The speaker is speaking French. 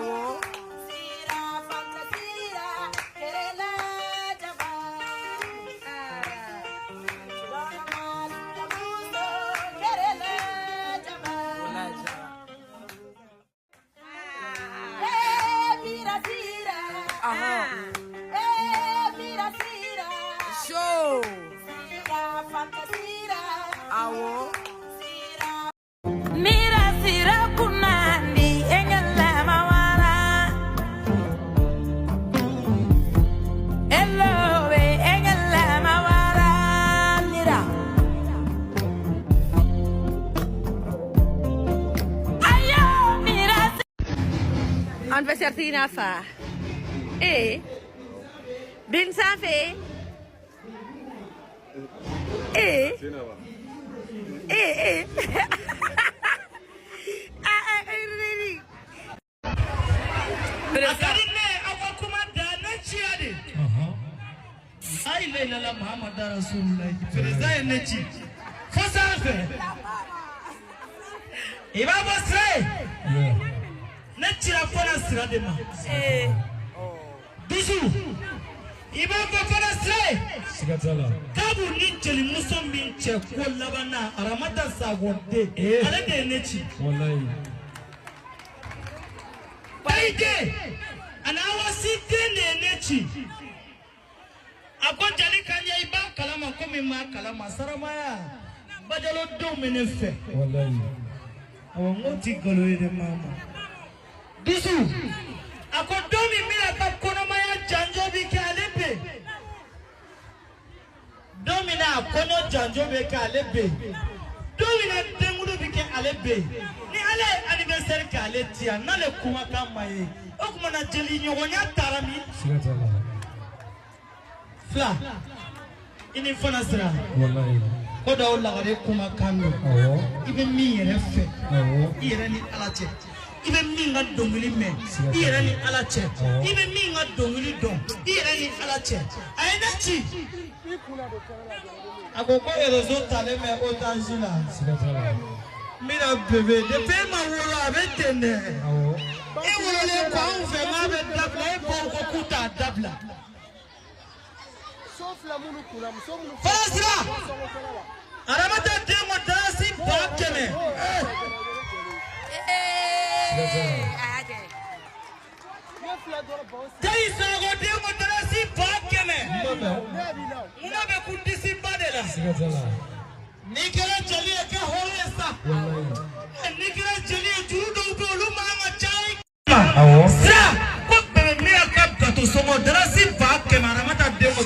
Awo. Show. Awo. Mira sira kunandi engala mawara. Hello we engala mawara mira. Ayo mira. Anniversaire Tina fa. Bin Safi. Ay Leila Muhammad Rasulullah Firza Nechi Fasafe Iba Basre Nechi la fona stradema Dusu Iba fona stre Sigatala Tabu nincheli musombi nche ko labana aramata sagode ale de Nechi wallahi Baide anawasite Nechi Akonjali kanya iba kalama komi ma kalama saramaya badalo do menefe wallahi awangoti goloide mama Dusu akodomi mira ka kono maya janjo bi ke alebe domina kono janjo be ke alebe domina dengudo bi ke alebe ni ale anniversaire ka aletia na le kuma kamaye okuma na jeli nyogonya tarami sigatala Fla, ini fana sira. Wallahi. Koda o lagare kuma kando. Ibe mi yere fe. Yere ni alache. Ibe mi nga donguli me. Yere ni alache. Ibe mi nga donguli don. Yere ni alache. Aina chi. Akoko erozo tale me otanjila. Mira bebe, de pe ma wura betene. E wura le kwa unfe ma be dabla e bo kuta dabla. Fasra aramata demo dasi bakeme Dai sago demo dasi bakeme Una be kundisi badela Nikela jali ke holesa Nikela jali jurudo ulu mama chai Sa ko be me akap to somo dasi bakeme aramata demo